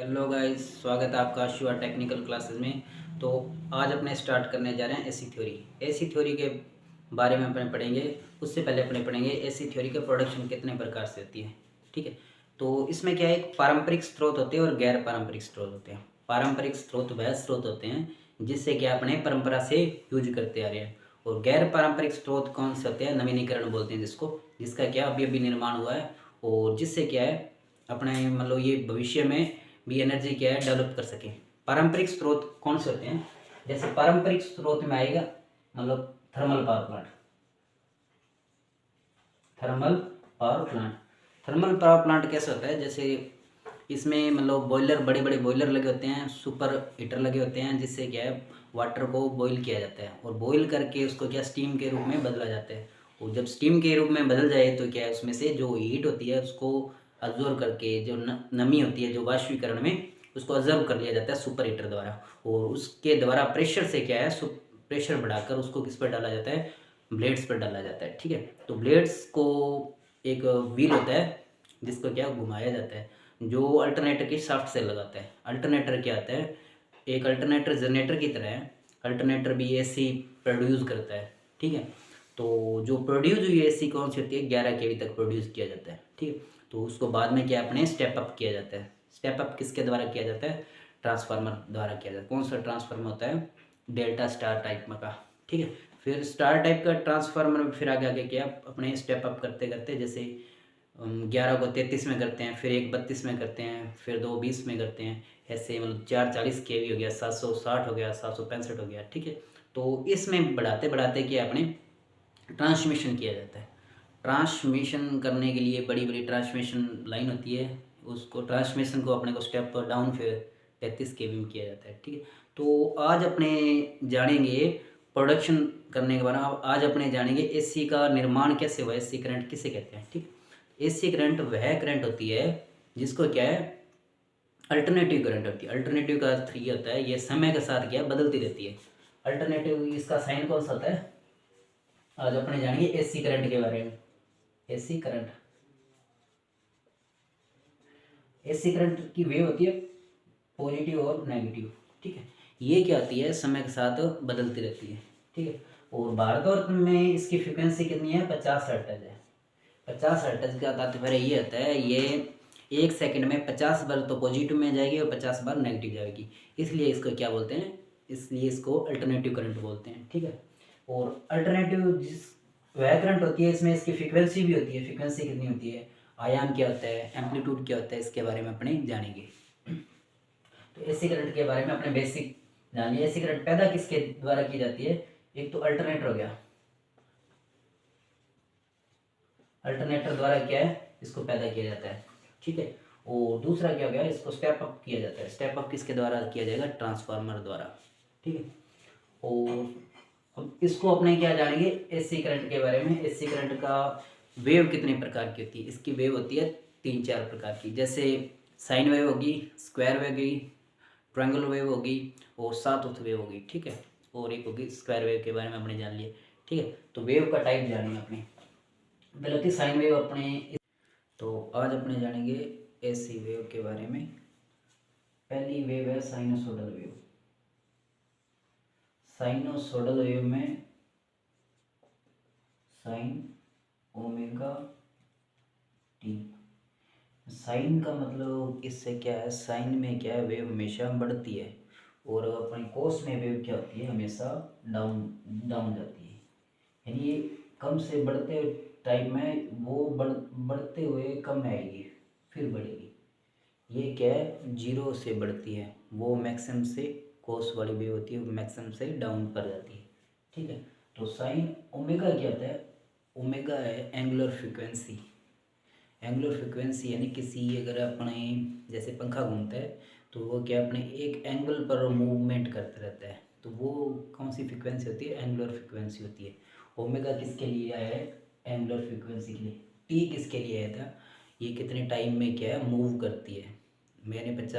Hello guys, स्वागत है आपका शिवा टेक्निकल क्लासेस में। तो आज अपने स्टार्ट करने जा रहे हैं एसी थ्योरी। एसी थ्योरी के बारे में अपने पढ़ेंगे। उससे पहले अपने पढ़ेंगे एसी थ्योरी के प्रोडक्शन कितने प्रकार से होती है। ठीक है, तो इसमें क्या है, एक पारंपरिक स्रोत होते हैं और गैर पारंपरिक स्रोत होते हैं। पारंपरिक स्रोत वह स्रोत होते हैं जिससे कि अपने परंपरा से यूज करते आ रहे हैं, और गैर पारंपरिक स्रोत कौन से होते हैं, नवीनीकरण बोलते हैं जिसको, जिसका क्या अभी अभी निर्माण हुआ है और जिससे क्या है अपने मतलब ये भविष्य में भी एनर्जी क्या है डेवलप कर सके। पारंपरिक स्रोत कौन से होते हैं, जैसे पारंपरिक स्रोत में आएगा मतलब thermal power plant. Thermal power plant thermal power plant कैसे होता है, जैसे इसमें मतलब बॉयलर, बड़े बड़े बॉयलर लगे होते हैं, सुपर हीटर लगे होते हैं, जिससे क्या है वाटर को बॉईल किया जाता है और बॉईल करके उसको क्या स्टीम के रूप में बदला जाता है। और जब स्टीम के रूप में बदल जाए तो क्या है उसमें से जो हीट होती है उसको अब्जॉर्व करके, जो नमी होती है जो वाष्पीकरण में, उसको ऑब्जर्व कर लिया जाता है सुपर हीटर द्वारा, और उसके द्वारा प्रेशर से क्या है प्रेशर बढ़ाकर उसको किस पर डाला जाता है, ब्लेड्स पर डाला जाता है। ठीक है, तो ब्लेड्स को एक व्हील होता है जिसको क्या घुमाया जाता है, जो अल्टरनेटर की शाफ्ट से लगाता है। अल्टरनेटर क्या आता है, एक अल्टरनेटर जनरेटर की तरह है। अल्टरनेटर भी एसी प्रोड्यूस करता है। ठीक है, तो जो प्रोड्यूस हुई एसी कौन सी होती है, 11 केवी तक प्रोड्यूस किया जाता है। ठीक है, तो उसको बाद में क्या अपने स्टेप अप किया जाता है। स्टेप अप किसके द्वारा किया जाता है, ट्रांसफार्मर द्वारा किया जाता है। कौन सा ट्रांसफार्मर होता है, डेल्टा स्टार टाइप में का। ठीक है, फिर स्टार टाइप का ट्रांसफार्मर में फिर आगे आगे क्या अपने स्टेप अप करते करते, जैसे 11 को 33 में करते हैं, फिर एक 32 में करते हैं, फिर 2 20 में करते हैं, ऐसे मतलब 4 40 केवी हो गया, 760 हो गया, 765 हो गया। ठीक है, तो इसमें बढ़ाते बढ़ाते क्या अपने ट्रांसमिशन किया जाता है। ट्रांसमिशन करने के लिए बड़ी बड़ी ट्रांसमिशन लाइन होती है, उसको ट्रांसमिशन को अपने को स्टेप डाउन फिर 33 केवी में किया जाता है। ठीक है, तो आज अपने जानेंगे प्रोडक्शन करने के बारे में। आज अपने जानेंगे एसी का निर्माण कैसे हुआ, एसी करंट किसे कहते हैं। ठीक, एसी करंट वह करंट होती है जिसको क्या है अल्टरनेटिव करंट होती है। अल्टरनेटिव का अर्थ ये होता है ये समय के साथ क्या बदलती रहती है। अल्टरनेटिव इसका साइन कौन सा होता है, आज अपने जानेंगे एसी करंट के बारे में। एसी करंट, एसी करंट की वेव होती है पॉजिटिव और नेगेटिव। ठीक है, ये क्या होती है समय के साथ बदलती रहती है। ठीक है, और भारतवर्ष में इसकी फ्रिक्वेंसी कितनी है, 50 हर्ट्ज है। 50 हर्ट्ज का तात्पर्य ये होता है ये 1 सेकंड में 50 बार तो पॉजिटिव में जाएगी और 50 बार नेगेटिव जाएगी, इसलिए इसको क्या बोलते हैं, इसलिए इसको अल्टरनेटिव करंट बोलते हैं। ठीक है, और अल्टरनेटिव जिस वह करंट होती है इसमें इसकी फ्रिक्वेंसी भी होती है। फ्रिक्वेंसी कितनी होती है, आयाम क्या होता है, एम्पलीट्यूड क्या होता है, इसके बारे में अपने जानेंगे। तो एसी करंट के बारे में अपने बेसिक जानिए। एसी करंट पैदा किसके द्वारा की जाती है, एक तो अल्टरनेटर हो गया, अल्टरनेटर द्वारा क्या है इसको पैदा किया जाता है। ठीक है, और दूसरा क्या हो गया, इसको स्टेप अप किया जाता है। स्टेप अप किसके द्वारा किया जाएगा, ट्रांसफार्मर द्वारा। ठीक है, और अब इसको अपने क्या जानेंगे एसी करंट के बारे में। एसी करंट का वेव कितने प्रकार की होती है, इसकी वेव होती है 3 4 प्रकार की, जैसे साइन वेव होगी, स्क्वायर वेव होगी, ट्रायंगल वेव होगी और सातुथ वेव होगी। ठीक है, और एक होगी स्क्वायर वेव के बारे में अपने जान लिए। ठीक है, तो वेव का टाइप जानेंगे अपने। पहले होती साइन वेव अपने। तो आज अपने जानेंगे एसी वेव के बारे में। पहली वेव है साइनोसोडल वेव। साइनोसोडल वेव में साइन ओमेगा टी। साइन का मतलब इससे क्या है, साइन में क्या है वेव हमेशा बढ़ती है, और अपनी कोस में वेव क्या होती है हमेशा डाउन डाउन जाती है। यानी ये कम से बढ़ते टाइम में वो बढ़ते हुए कम आएगी फिर बढ़ेगी। ये क्या है जीरो से बढ़ती है, वो मैक्सिमम से कोस वाली वेव होती है, वो मैक्सिमम से डाउन पर जाती है। ठीक है, तो साइन ओमेगा क्या होता है, ओमेगा है एंगुलर फ्रिक्वेंसी। एंगुलर फ्रिक्वेंसी यानी किसी अगर अपने जैसे पंखा घूमता है तो वो क्या अपने एक एंगल पर मूवमेंट करता रहता है, तो वो कौन सी फ्रिक्वेंसी होती है, एंगुलर फ्रिक्वेंसी होती है। ओमेगा किसके लिए आया है, एंगुलर फ्रिक्वेंसी के लिए। टी किसके लिए आया था, ये कितने टाइम में क्या है मूव करती है। मैंने 50